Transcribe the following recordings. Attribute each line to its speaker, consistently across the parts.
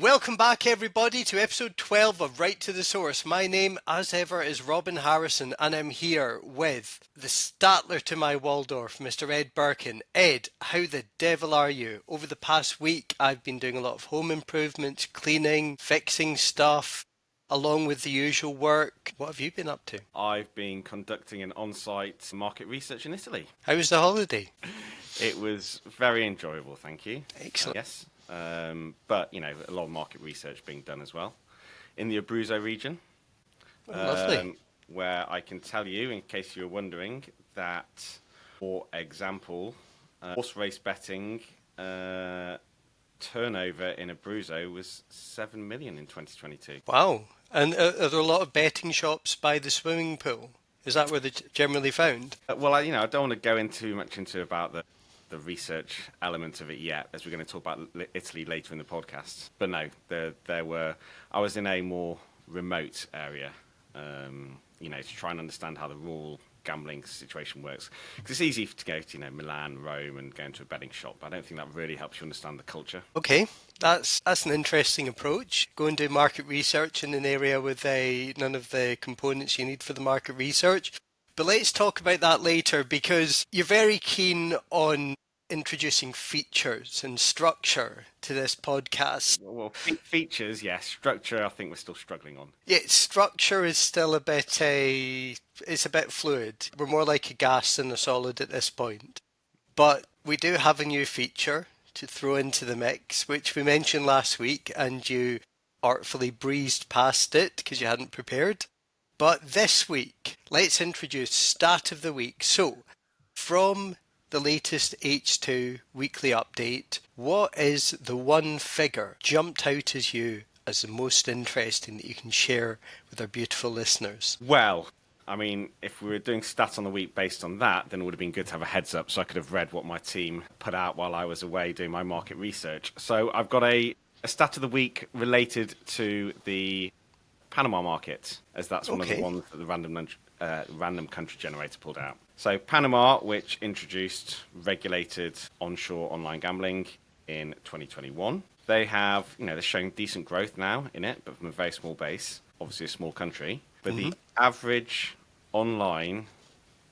Speaker 1: Welcome back, everybody, to episode 12 of Right to the Source. My name, as ever, is Robin Harrison, and I'm here with the Statler to my Waldorf, Mr. Ed Birkin. Ed, how the devil are you? Over the past week, I've been doing a lot of home improvements, cleaning, fixing stuff, along with the usual work. What have you been up to?
Speaker 2: I've been conducting an on-site market research in Italy.
Speaker 1: How was the holiday?
Speaker 2: It was very enjoyable, thank you.
Speaker 1: Excellent.
Speaker 2: Yes, but, a lot of market research being done as well. In the Abruzzo region,
Speaker 1: Lovely.
Speaker 2: where I can tell you, in case you're wondering, that, for example, horse race betting turnover in Abruzzo was 7 million in 2022.
Speaker 1: Wow. And are there a lot of betting shops by the swimming pool? Is that where they're generally found?
Speaker 2: Well, I don't want to go too much into about the research element of it yet, as we're going to talk about Italy later in the podcast. But no, there were. I was in a more remote area, to try and understand how the rural gambling situation works. Because it's easy to go to, Milan, Rome, and go into a betting shop. But I don't think that really helps you understand the culture.
Speaker 1: Okay, that's an interesting approach. Go and do market research in an area with none of the components you need for the market research. But let's talk about that later, because you're very keen on introducing features and structure to this podcast.
Speaker 2: Well, features, yes. Structure, I think we're still struggling on.
Speaker 1: Yeah, structure is still a bit it's a bit fluid. We're more like a gas than a solid at this point. But we do have a new feature to throw into the mix, which we mentioned last week, and you artfully breezed past it because you hadn't prepared. But this week, let's introduce Stat of the Week. So, from the latest H2 weekly update, what is the one figure jumped out as you as the most interesting that you can share with our beautiful listeners?
Speaker 2: Well, if we were doing stats on the week based on that, then it would have been good to have a heads up so I could have read what my team put out while I was away doing my market research. So I've got a stat of the week related to the Panama market, as that's one of the ones that the random country generator pulled out. So Panama, which introduced regulated onshore online gambling in 2021, they have, they're showing decent growth now in it, but from a very small base, obviously a small country. But the average online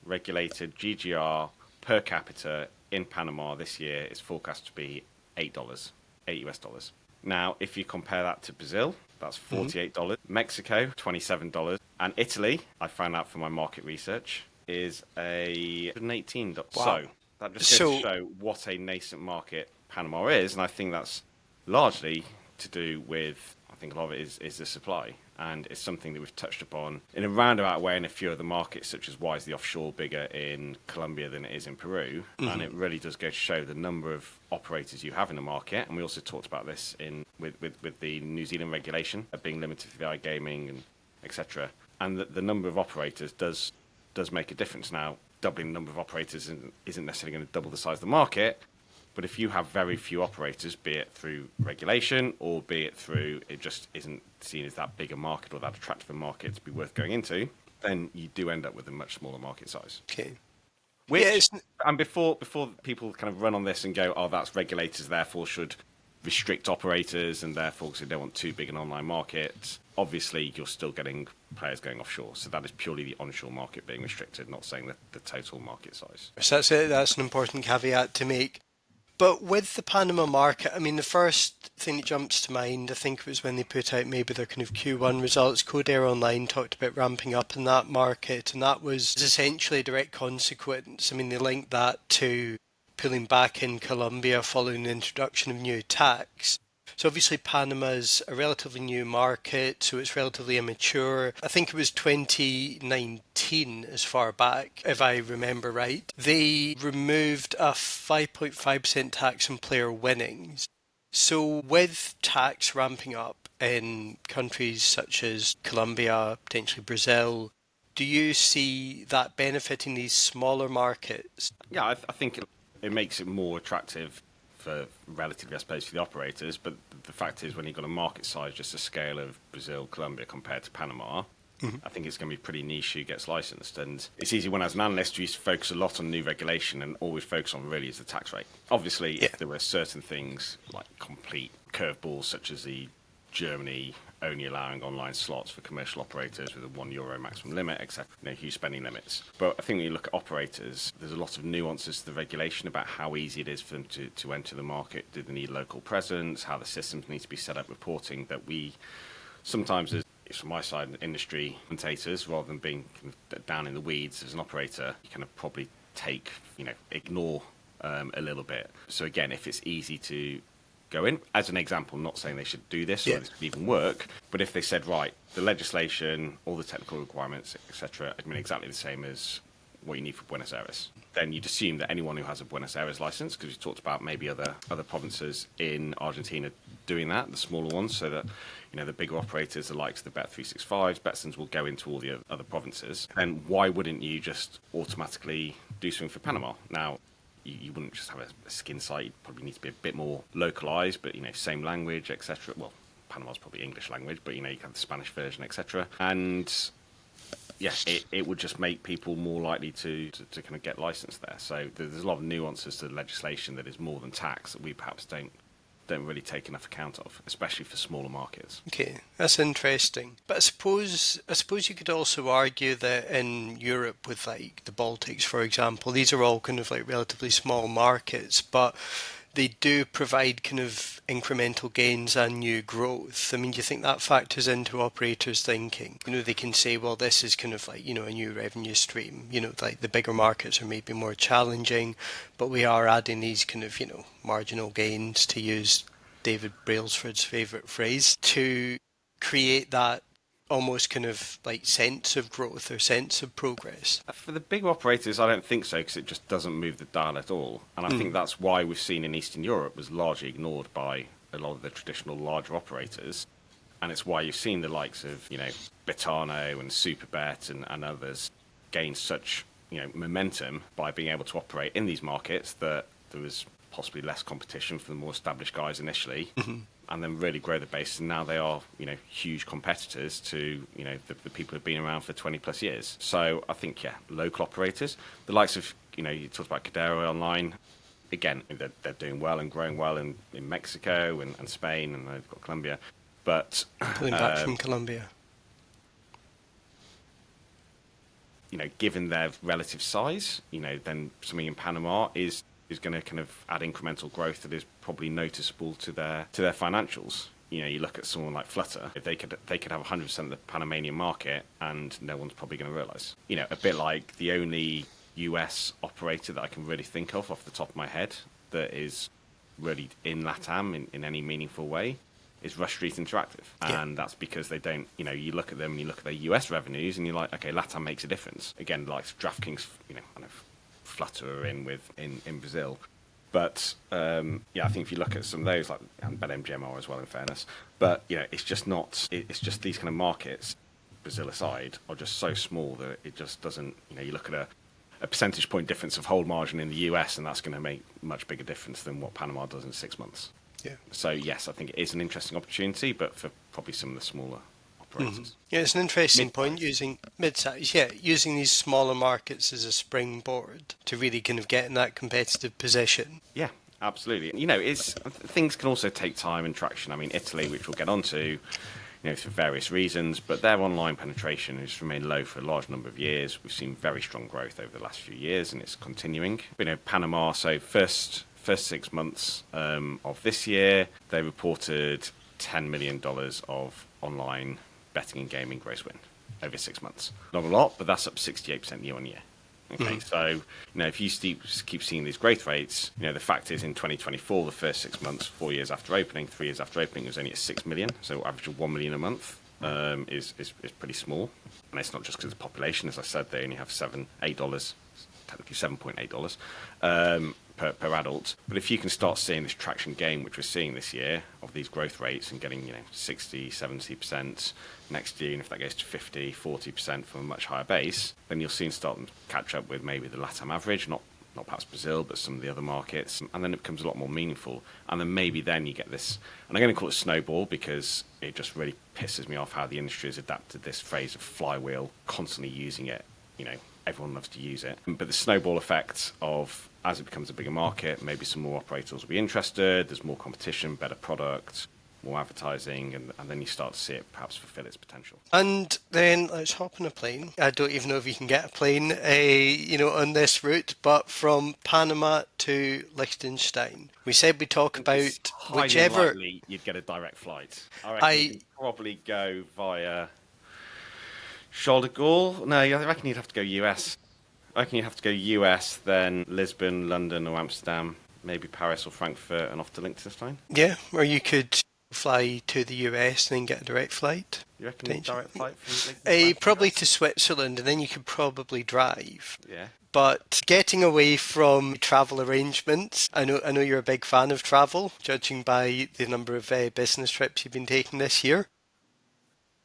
Speaker 2: regulated GGR per capita in Panama this year is forecast to be $8 US. Now, if you compare that to Brazil, that's $48, Mexico, $27, and Italy, I found out from my market research, is $118. Wow. So that just goes to show what a nascent market Panama is, and I think that's largely to do with, I think a lot of it is the supply, and it's something that we've touched upon in a roundabout way in a few other markets, such as why is the offshore bigger in Colombia than it is in Peru, and it really does go to show the number of operators you have in the market, and we also talked about this with the New Zealand regulation of being limited to the iGaming and etc. And the number of operators does make a difference. Now, doubling the number of operators isn't necessarily going to double the size of the market, but if you have very few operators, be it through regulation or be it through it just isn't seen as that big a market or that attractive a market to be worth going into, then you do end up with a much smaller market size.
Speaker 1: Okay.
Speaker 2: And before people kind of run on this and go, oh, that's regulators, therefore should restrict operators, and therefore because they don't want too big an online market, obviously you're still getting players going offshore. So that is purely the onshore market being restricted, not saying the total market size.
Speaker 1: So that's an important caveat to make. But with the Panama market, the first thing that jumps to mind, I think it was when they put out maybe their kind of Q1 results. Codair Online talked about ramping up in that market, and that was essentially a direct consequence. They linked that to pulling back in Colombia following the introduction of new tax. So obviously Panama's a relatively new market, so it's relatively immature. I think it was 2019 as far back, if I remember right. They removed a 5.5% tax on player winnings. So with tax ramping up in countries such as Colombia, potentially Brazil, do you see that benefiting these smaller markets?
Speaker 2: Yeah, I think it makes it more attractive for relatively, I suppose, for the operators. But the fact is, when you've got a market size just the scale of Brazil, Colombia compared to Panama, I think it's going to be pretty niche who gets licensed. And it's easy when, as an analyst, you used to focus a lot on new regulation, and all we focus on really is the tax rate. Obviously, if there were certain things like complete curveballs, such as the Germany only allowing online slots for commercial operators with a €1 maximum limit, etc. Huge spending limits. But I think when you look at operators, there's a lot of nuances to the regulation about how easy it is for them to enter the market. Do they need local presence? How the systems need to be set up, reporting that we sometimes, as from my side, industry commentators, rather than being down in the weeds as an operator, you kind of probably ignore a little bit. So again, if it's easy to go in, as an example, not saying they should do this or this could even work, but if they said, right, the legislation, all the technical requirements, etc., exactly the same as what you need for Buenos Aires, then you'd assume that anyone who has a Buenos Aires license, because we talked about maybe other provinces in Argentina doing that, the smaller ones, so that the bigger operators, the likes of the Bet365s, Betsons, will go into all the other provinces. And why wouldn't you just automatically do something for Panama? Now, you wouldn't just have a skin site. You'd probably need to be a bit more localized, but same language, etc. Well, Panama's probably English language, but you have the Spanish version, etc. And yes, it would just make people more likely to kind of get licensed there. So there's a lot of nuances to the legislation that is more than tax that we perhaps don't really take enough account of, especially for smaller markets.
Speaker 1: Okay, that's interesting. But I suppose you could also argue that in Europe, with like the Baltics, for example, these are all kind of like relatively small markets, but they do provide kind of incremental gains and new growth. Do you think that factors into operators' thinking? They can say, well, this is kind of like, a new revenue stream. Like the bigger markets are maybe more challenging, but we are adding these kind of, marginal gains, to use David Brailsford's favourite phrase, to create that almost kind of like sense of growth or sense of progress.
Speaker 2: For the bigger operators, I don't think so, because it just doesn't move the dial at all. And I think that's why we've seen in Eastern Europe was largely ignored by a lot of the traditional larger operators. And it's why you've seen the likes of, Betano and Superbet and others gain such, momentum by being able to operate in these markets, that there was possibly less competition for the more established guys initially. And then really grow the base, and now they are, huge competitors to, the people who've been around for 20 plus years. So I think, local operators, the likes of, you talked about Cadero Online, again, they're doing well and growing well in Mexico and Spain, and they've got Colombia. But
Speaker 1: pulling back from Colombia,
Speaker 2: given their relative size, then something in Panama is going to kind of add incremental growth that is probably noticeable to their financials. You look at someone like Flutter, if they could have 100% of the Panamanian market, and no one's probably going to realise. A bit like the only US operator that I can really think of off the top of my head that is really in LATAM in any meaningful way is Rush Street Interactive. And that's because they don't, you look at them and you look at their US revenues and you're like, okay, LATAM makes a difference. Again, like DraftKings, kind of Flutter are in Brazil. But I think if you look at some of those, like BetMGM are as well, in fairness. But it's just not. It's just these kind of markets, Brazil aside, are just so small that it just doesn't. You look at a percentage point difference of hold margin in the US, and that's going to make much bigger difference than what Panama does in 6 months.
Speaker 1: Yeah.
Speaker 2: So yes, I think it is an interesting opportunity, but for probably some of the smaller operators.
Speaker 1: Yeah, it's an interesting
Speaker 2: Mid-size.
Speaker 1: point, using mid-size, using these smaller markets as a springboard to really kind of get in that competitive position.
Speaker 2: Yeah, absolutely. Things can also take time and traction. Italy, which we'll get onto, for various reasons, but their online penetration has remained low for a large number of years. We've seen very strong growth over the last few years, and it's continuing. Panama, so first 6 months of this year, they reported $10 million of online betting and gaming gross win over 6 months. Not a lot, but that's up 68% year on year. Okay, so if you keep seeing these growth rates, the fact is in 2024, the first 6 months, 4 years after opening, 3 years after opening, it was only at 6 million. So average of 1 million a month is pretty small. And it's not just because of the population. As I said, they only have $8, technically $7.8 per adult. But if you can start seeing this traction gain, which we're seeing this year, of these growth rates and getting 60, 70% next year, and if that goes to 50, 40% from a much higher base, then you'll soon start to catch up with maybe the LATAM average, not perhaps Brazil, but some of the other markets, and then it becomes a lot more meaningful. And then maybe then you get this, and I'm going to call it snowball because it just really pisses me off how the industry has adapted this phrase of flywheel, constantly using it. Everyone loves to use it. But the snowball effect of, as it becomes a bigger market, maybe some more operators will be interested, there's more competition, better product, more advertising, and then you start to see it perhaps fulfill its potential.
Speaker 1: And then let's hop on a plane. I don't even know if you can get a plane, on this route, but from Panama to Liechtenstein. We said we talk
Speaker 2: I think it's
Speaker 1: about
Speaker 2: highly
Speaker 1: whichever.
Speaker 2: unlikely you'd get a direct flight. I reckon you
Speaker 1: I
Speaker 2: could probably go via Charles de Gaulle. No, I reckon you'd have to go US. I reckon you'd have to go US, then Lisbon, London, or Amsterdam, maybe Paris or Frankfurt, and off to Liechtenstein.
Speaker 1: Yeah, or you could fly to the US and then get a direct flight.
Speaker 2: You reckon direct
Speaker 1: Potentially.
Speaker 2: flight from Liechtenstein to the
Speaker 1: Probably
Speaker 2: US?
Speaker 1: to Switzerland, and then you could probably drive.
Speaker 2: Yeah.
Speaker 1: But getting away from travel arrangements, I know you're a big fan of travel, judging by the number of business trips you've been taking this year.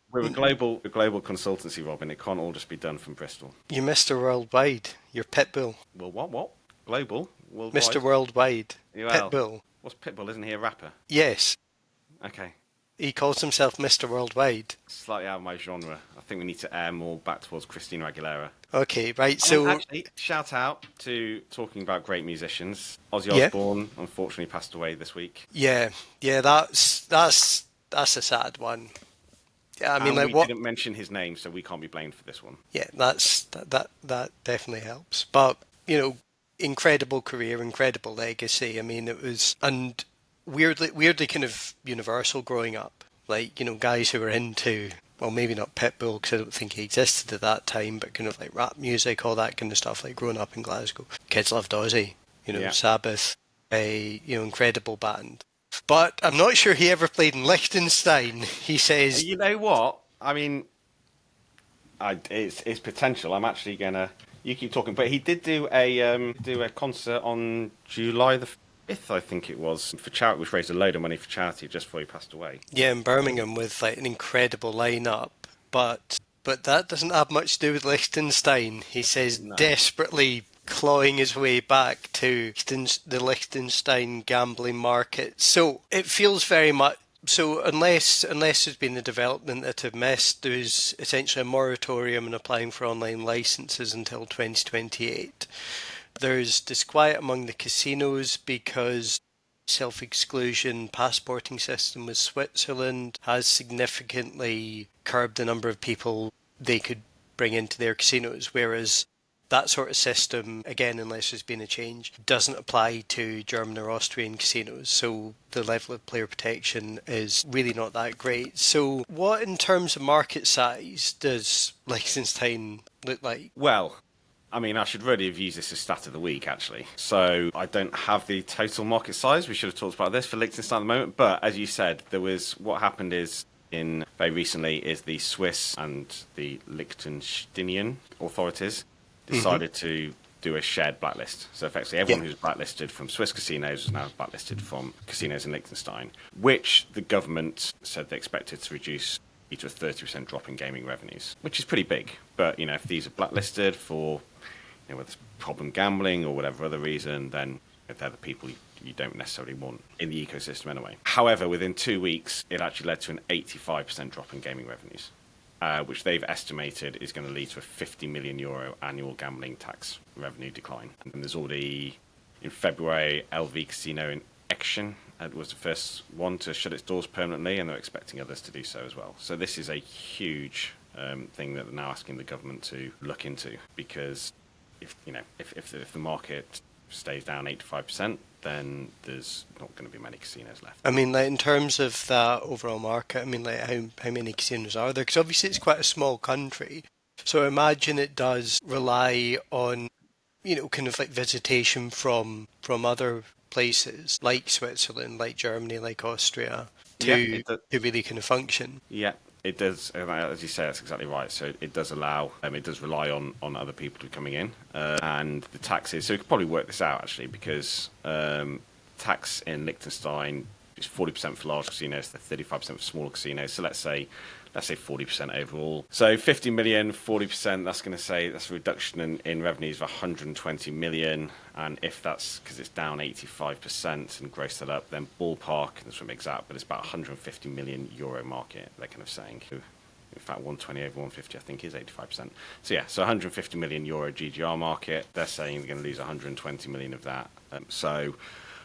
Speaker 2: We're a global consultancy, Robin. It can't all just be done from Bristol.
Speaker 1: You're Mr. Worldwide. You're Pitbull.
Speaker 2: Well, what? Global?
Speaker 1: Mr.
Speaker 2: Worldwide?
Speaker 1: Worldwide.
Speaker 2: Well,
Speaker 1: Pitbull.
Speaker 2: what's Pitbull? Isn't he a rapper?
Speaker 1: Yes,
Speaker 2: Okay.
Speaker 1: he calls himself Mr. Worldwide.
Speaker 2: Slightly out of my genre. I think we need to air more back towards Christina Aguilera.
Speaker 1: Okay, right,
Speaker 2: So,
Speaker 1: so
Speaker 2: actually, shout out to talking about great musicians. Ozzy
Speaker 1: yeah,
Speaker 2: Osbourne unfortunately passed away this week.
Speaker 1: yeah, that's a sad one. Yeah, I mean,
Speaker 2: And
Speaker 1: like
Speaker 2: we
Speaker 1: what?
Speaker 2: didn't mention his name, so we can't be blamed for this one.
Speaker 1: Yeah, that definitely helps. But incredible career, incredible legacy. I mean, it was and weirdly kind of universal growing up. Like guys who were into well, maybe not Pitbull because I don't think he existed at that time, but kind of like rap music, all that kind of stuff. Like growing up in Glasgow, kids loved Ozzy.
Speaker 2: Yeah.
Speaker 1: Sabbath, a incredible band. But I'm not sure he ever played in Liechtenstein. He says,
Speaker 2: You know what? I mean, it's potential. I'm actually gonna. You keep talking, but he did do a concert on July the 5th, I think it was, for charity, which raised a load of money for charity just before he passed away.
Speaker 1: yeah, in Birmingham with like an incredible lineup, but that doesn't have much to do with Liechtenstein. He says
Speaker 2: No.
Speaker 1: desperately clawing his way back to the Liechtenstein gambling market. So it feels very much so unless there's been a development that I've missed, there's essentially a moratorium on applying for online licenses until 2028. There's disquiet among the casinos because self-exclusion passporting system with Switzerland has significantly curbed the number of people they could bring into their casinos, whereas that sort of system, again, unless there's been a change, doesn't apply to German or Austrian casinos. So the level of player protection is really not that great. So what, in terms of market size, does Liechtenstein look like?
Speaker 2: Well, I mean, I should really have used this as stat of the week, actually. So I don't have the total market size. We should have talked about this for Liechtenstein at the moment. But as you said, what happened is very recently is the Swiss and the Liechtensteinian authorities decided to do a shared blacklist. So effectively, everyone who's blacklisted from Swiss casinos is now blacklisted from casinos in Liechtenstein, which the government said they expected to reduce to a 30% drop in gaming revenues, which is pretty big. But, if these are blacklisted for, whether it's problem gambling or whatever other reason, then they're the people you don't necessarily want in the ecosystem anyway. However, within 2 weeks, it actually led to an 85% drop in gaming revenues. Which they've estimated is going to lead to a €50 million annual gambling tax revenue decline. And there's already, in February, LV Casino in Action was the first one to shut its doors permanently, and they're expecting others to do so as well. So this is a huge thing that they're now asking the government to look into, because if the market stays down 85%, then there's not going to be many casinos left.
Speaker 1: I mean, like in terms of that overall market, I mean, like how many casinos are there? Because obviously it's quite a small country, so I imagine it does rely on, kind of like visitation from other places like Switzerland, like Germany, like Austria, to really kind of function.
Speaker 2: Yeah, it does. As you say, that's exactly right. So it does allow, it does rely on other people to be coming in, and the taxes. So we could probably work this out actually, because tax in Liechtenstein is 40% for large casinos, 35% for smaller casinos. So let's say 40% overall. So 50 million, 40%. That's a reduction in revenues of 120 million. And if that's because it's down 85% and gross that up, then ballpark, that's from exact, but it's about 150 million euro market. They're kind of saying. In fact, 120 over 150, I think, is 85%. So yeah, so 150 million euro GGR market. They're saying they're going to lose 120 million of that. So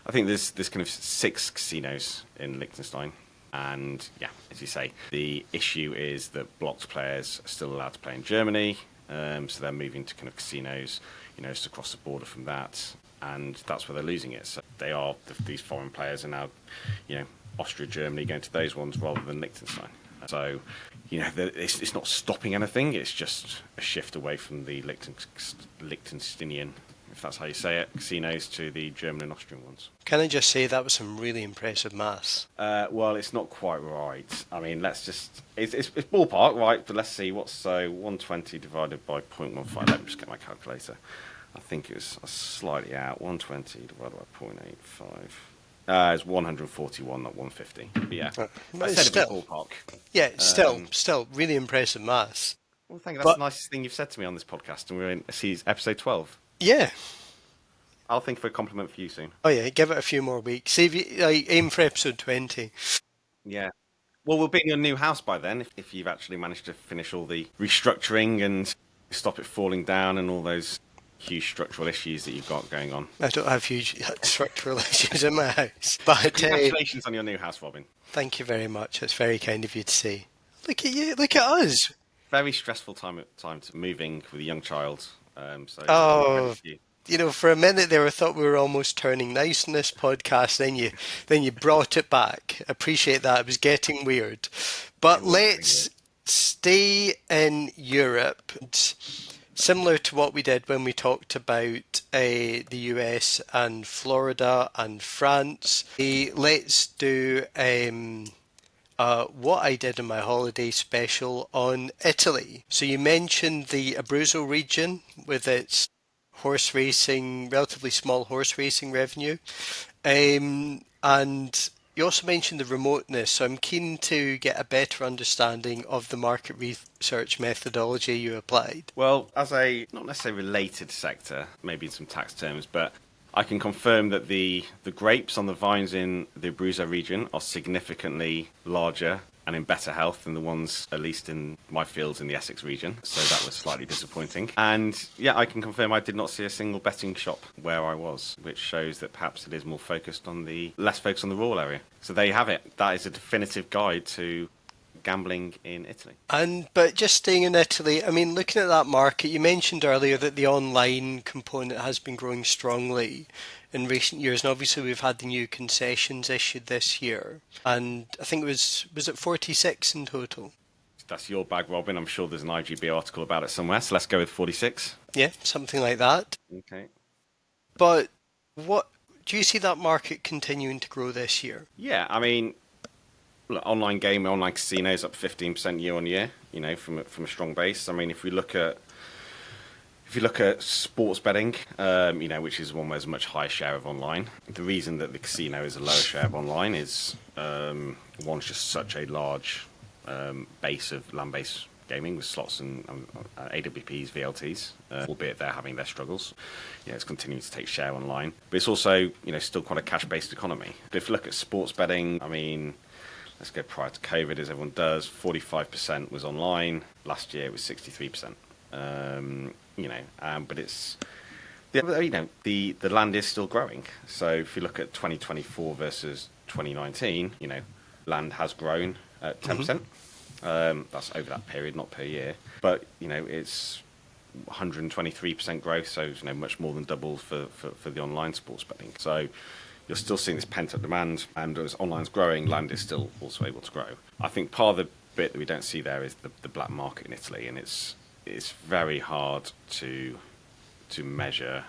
Speaker 2: I think there's kind of 6 casinos in Liechtenstein, And yeah, as you say, the issue is that blocked players are still allowed to play in Germany, so they're moving to kind of casinos, just across the border from that, and that's where they're losing it. So these foreign players are now, Austria, Germany, going to those ones rather than Liechtenstein. So, it's not stopping anything. It's just a shift away from the Liechtensteinian, if that's how you say it, casinos to the German and Austrian ones.
Speaker 1: Can I just say that was some really impressive maths?
Speaker 2: Well, it's not quite right. I mean, it's ballpark, right? But let's see, 120 divided by 0.15. Let me just get my calculator. I think it was slightly out. 120 divided by 0.85. It's 141, not 150. But yeah, I said
Speaker 1: still,
Speaker 2: it was ballpark.
Speaker 1: Yeah, still really impressive maths.
Speaker 2: Well, thank you. That's the nicest thing you've said to me on this podcast, and we're in episode 12.
Speaker 1: Yeah.
Speaker 2: I'll think of a compliment for you soon.
Speaker 1: Oh yeah, give it a few more weeks. See if you aim for episode 20.
Speaker 2: Yeah. Well, we'll be in your new house by then, if you've actually managed to finish all the restructuring and stop it falling down and all those huge structural issues that you've got going on.
Speaker 1: I don't have huge structural issues in my house. But
Speaker 2: congratulations on your new house, Robin.
Speaker 1: Thank you very much. It's very kind of you to say. Look at you. Look at us.
Speaker 2: Very stressful time to moving with a young child.
Speaker 1: For a minute there, I thought we were almost turning nice in this podcast. Then you brought it back. Appreciate that. It was getting weird. But let's stay in Europe. Similar to what we did when we talked about the US and Florida and France, let's do what I did in my holiday special on Italy. So you mentioned the Abruzzo region with its horse racing, relatively small horse racing revenue. And you also mentioned the remoteness, so I'm keen to get a better understanding of the market research methodology you applied.
Speaker 2: Well, as a not necessarily related sector, maybe in some tax terms, but I can confirm that the grapes on the vines in the Abruzzo region are significantly larger and in better health than the ones, at least in my fields in the Essex region. So that was slightly disappointing. And yeah, I can confirm I did not see a single betting shop where I was, which shows that perhaps it is less focused on the rural area. So there you have it. That is a definitive guide to gambling in Italy.
Speaker 1: But just staying in Italy, I mean, looking at that market, you mentioned earlier that the online component has been growing strongly in recent years, and obviously we've had the new concessions issued this year, and I think was it 46 in total?
Speaker 2: That's your bag, Robin. I'm sure there's an IGB article about it somewhere, so let's go with 46.
Speaker 1: Yeah, something like that.
Speaker 2: Okay.
Speaker 1: But what do you see that market continuing to grow this year?
Speaker 2: Yeah, I mean, look, online casinos up 15% year on year, from a strong base. I mean, if you look at sports betting, which is one where there's a much higher share of online, the reason that the casino is a lower share of online is one's just such a large base of land-based gaming with slots and AWPs, VLTs, albeit they're having their struggles. It's continuing to take share online, but it's also still quite a cash-based economy. But if you look at sports betting, I mean, let's go prior to COVID, as everyone does. 45% was online. Last year it was 63%. But it's the land is still growing. So if you look at 2024 versus 2019, land has grown at 10%. That's over that period, not per year. But it's 123% growth, so much more than double for the online sports betting. So you're still seeing this pent-up demand, and as online's growing, land is still also able to grow. I think part of the bit that we don't see there is the black market in Italy, and it's very hard to measure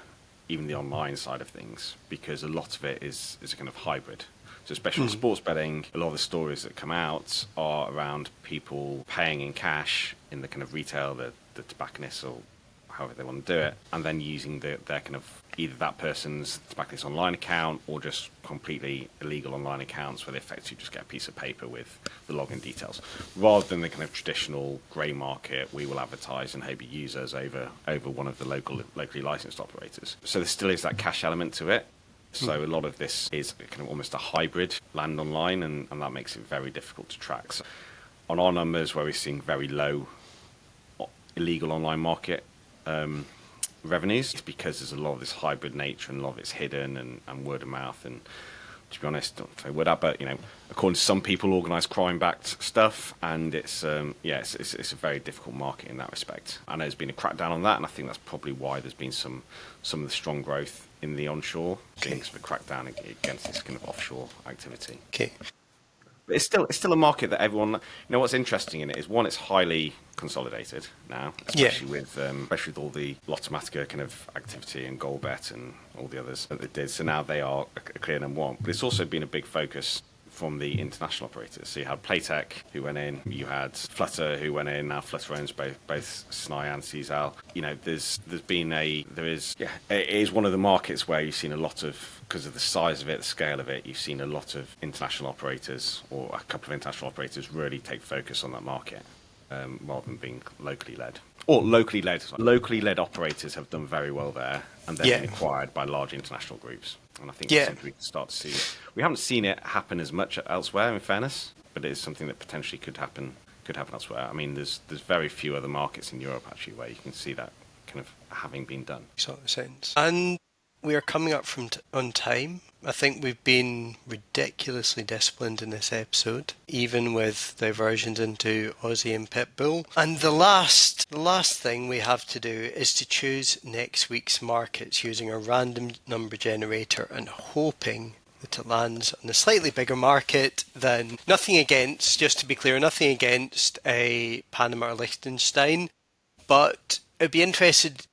Speaker 2: even the online side of things, because a lot of it is a kind of hybrid. So especially in sports betting, a lot of the stories that come out are around people paying in cash in the kind of retail, the tobacconist or however they want to do it, and then using their kind of either that person's tobacconist online account or just completely illegal online accounts where they effectively just get a piece of paper with the login details, rather than the kind of traditional grey market. We will advertise and hope you use us over one of the locally licensed operators. So there still is that cash element to it. So a lot of this is kind of almost a hybrid land online, and that makes it very difficult to track. So on our numbers, where we're seeing very low illegal online market revenues, it's because there's a lot of this hybrid nature, and a lot of it's hidden and word of mouth and to be honest, don't say would I, but according to some people, organised crime-backed stuff, and it's it's a very difficult market in that respect. I know there's been a crackdown on that, and I think that's probably why there's been some of the strong growth in the onshore things for crackdown against this kind of offshore activity.
Speaker 1: Okay.
Speaker 2: But it's still a market that everyone. What's interesting in it is, one, it's highly consolidated now, especially with all the Lottomatica kind of activity and GoalBet and all the others that they did. So now they are a clear number one. But it's also been a big focus from the international operators. So you had Playtech who went in, you had Flutter who went in. Now Flutter owns both SNI and Sisal. It is one of the markets where you've seen a lot of, because of the size of it, the scale of it, you've seen a lot of international operators, or a couple of international operators, really take focus on that market, rather than being locally led. Or locally led operators have done very well there, and they've been acquired by large international groups. And I think it's something we can start to see. We haven't seen it happen as much elsewhere, in fairness, but it is something that potentially could happen elsewhere. I mean, there's very few other markets in Europe actually where you can see that kind of having been done.
Speaker 1: Sort of sense. And we are coming up on time. I think we've been ridiculously disciplined in this episode, even with diversions into Aussie and Pitbull. And the last thing we have to do is to choose next week's markets using a random number generator and hoping that it lands on a slightly bigger market than, just to be clear, nothing against a Panama or Liechtenstein, but I'd be interested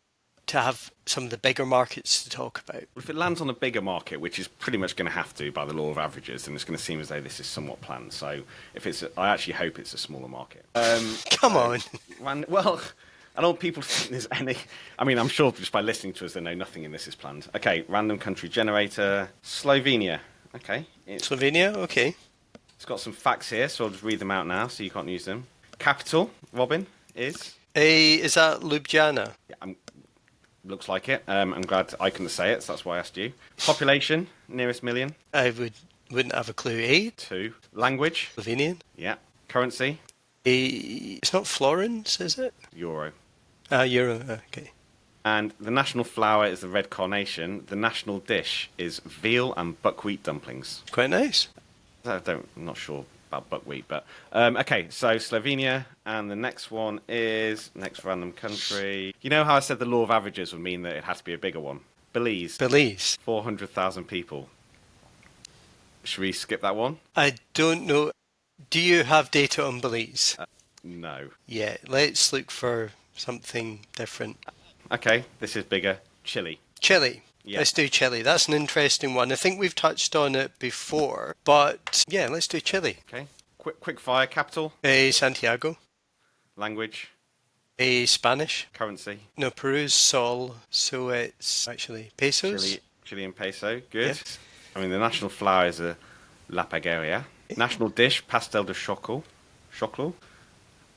Speaker 1: to have some of the bigger markets to talk about.
Speaker 2: If it lands on a bigger market, which is pretty much going to have to by the law of averages, then it's going to seem as though this is somewhat planned. So I actually hope it's a smaller market.
Speaker 1: Come on.
Speaker 2: Well, I don't want people to think there's any. I mean, I'm sure just by listening to us, they know nothing in this is planned. Okay, random country generator. Slovenia. Okay.
Speaker 1: Slovenia, okay.
Speaker 2: It's got some facts here, so I'll just read them out now so you can't use them. Capital, Robin, is?
Speaker 1: Is that Ljubljana?
Speaker 2: Yeah, looks like it. I'm glad I couldn't say it, so that's why I asked you. Population, nearest million.
Speaker 1: I wouldn't have a clue. 8?
Speaker 2: 2. Language.
Speaker 1: Slovenian.
Speaker 2: Yeah. Currency.
Speaker 1: It's not florins, is it?
Speaker 2: Euro.
Speaker 1: Euro, okay.
Speaker 2: And the national flower is the red carnation. The national dish is veal and buckwheat dumplings.
Speaker 1: Quite nice.
Speaker 2: I'm not sure about buckwheat, but okay, so Slovenia, and the next one is next random country. You know how I said the law of averages would mean that it has to be a bigger one? Belize. 400,000 people. Should we skip that one?
Speaker 1: I don't know. Do you have data on Belize?
Speaker 2: No.
Speaker 1: Yeah, let's look for something different.
Speaker 2: Okay, this is bigger. Chile. Yeah.
Speaker 1: Let's do Chile. That's an interesting one. I think we've touched on it before, but yeah, let's do Chile.
Speaker 2: Okay. Quick fire. Capital.
Speaker 1: Santiago.
Speaker 2: Language.
Speaker 1: Spanish.
Speaker 2: Currency.
Speaker 1: No, Peru's sol, so it's actually pesos.
Speaker 2: Chilean peso. Good.
Speaker 1: Yes.
Speaker 2: I mean, the national flower is a La Pagueria. National dish, pastel de choclo.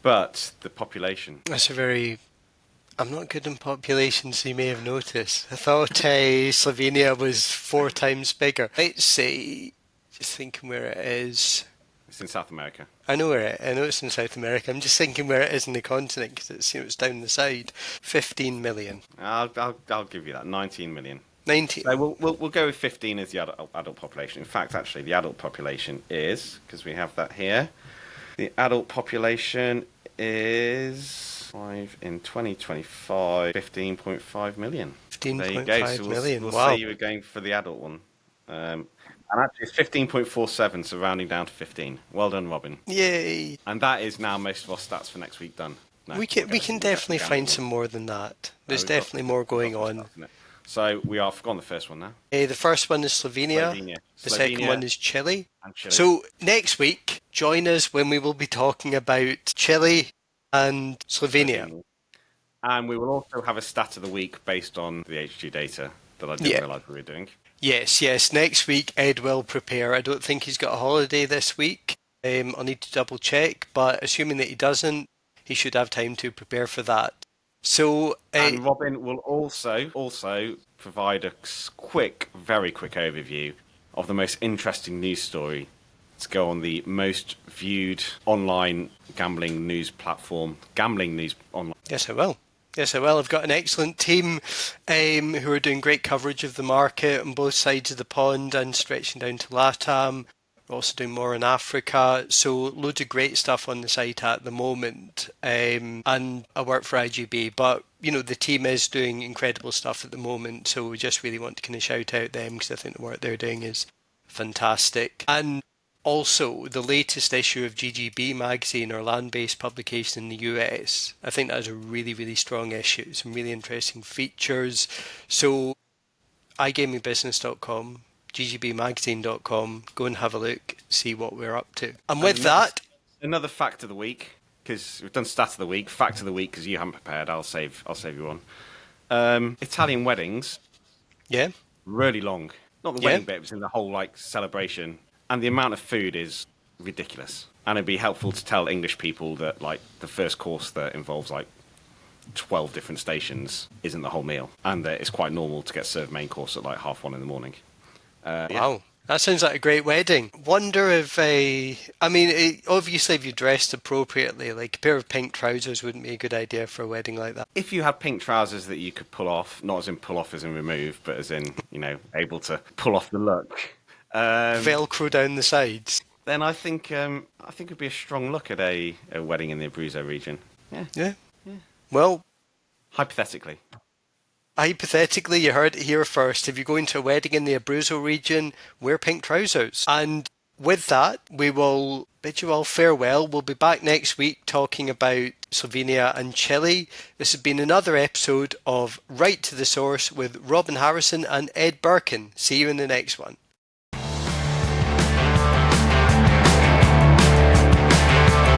Speaker 2: But the population.
Speaker 1: I'm not good in population, so you may have noticed. I thought Slovenia was 4 times bigger. Let's say, just thinking where it is.
Speaker 2: It's in South America.
Speaker 1: I know it's in South America. I'm just thinking where it is in the continent because it's down the side. 15 million.
Speaker 2: I'll give you that. 19 million.
Speaker 1: 19.
Speaker 2: So we'll go with 15 as the adult population. In fact, actually, the adult population is, because we have that here, the adult population is in 2025, 15.5 million.
Speaker 1: 15.5 million.
Speaker 2: We'll
Speaker 1: Wow.
Speaker 2: say you were going for the adult one. And actually, it's 15.47, so rounding down to 15. Well done, Robin.
Speaker 1: Yay.
Speaker 2: And that is now most of our stats for next week done. No,
Speaker 1: We can definitely find some more than that. There's definitely more going on.
Speaker 2: So we are forgotten the first one now.
Speaker 1: The first one is Slovenia. The second one is Chile.
Speaker 2: And Chile.
Speaker 1: So next week, join us when we will be talking about Chile and Slovenia.
Speaker 2: And we will also have a stat of the week based on the HG data that I didn't realise we were doing.
Speaker 1: Yes. Next week, Ed will prepare. I don't think he's got a holiday this week. I'll need to double check, but assuming that he doesn't, he should have time to prepare for that. So,
Speaker 2: and Robin will also provide a very quick overview of the most interesting news story to go on the most viewed online gambling news platform, Gambling News Online.
Speaker 1: Yes, I will. Yes, I will. I've got an excellent team who are doing great coverage of the market on both sides of the pond and stretching down to LATAM. We're also doing more in Africa. So loads of great stuff on the site at the moment. And I work for IGB, but the team is doing incredible stuff at the moment. So we just really want to kind of shout out them because I think the work they're doing is fantastic. And also, the latest issue of GGB magazine, our land-based publication in the US, I think that is a really, really strong issue. Some really interesting features. So, igamingbusiness.com, ggbmagazine.com, go and have a look, see what we're up to. And
Speaker 2: And
Speaker 1: with that,
Speaker 2: another fact of the week, because we've done stat of the week, fact of the week, because you haven't prepared. I'll save you one. Italian weddings,
Speaker 1: yeah,
Speaker 2: really long. Not the
Speaker 1: yeah,
Speaker 2: wedding bit, it was in the whole celebration, and the amount of food is ridiculous. And it'd be helpful to tell English people that the first course that involves 12 different stations isn't the whole meal, and that it's quite normal to get served main course at 1:30 in the morning. Yeah.
Speaker 1: wow. That sounds like a great wedding. Wonder if obviously if you dressed appropriately, like a pair of pink trousers wouldn't be a good idea for a wedding like that.
Speaker 2: If you had pink trousers that you could pull off, not as in pull off as in remove, but as in, able to pull off the look,
Speaker 1: Velcro down the sides.
Speaker 2: then I think it'd be a strong look at a wedding in the Abruzzo region. Yeah.
Speaker 1: Yeah. Well,
Speaker 2: Hypothetically.
Speaker 1: hypothetically, you heard it here first. If you're going to a wedding in the Abruzzo region, wear pink trousers. And with that, we will bid you all farewell. We'll be back next week talking about Slovenia and Chile. This has been another episode of Right to the Source with Robin Harrison and Ed Birkin. See you in the next one.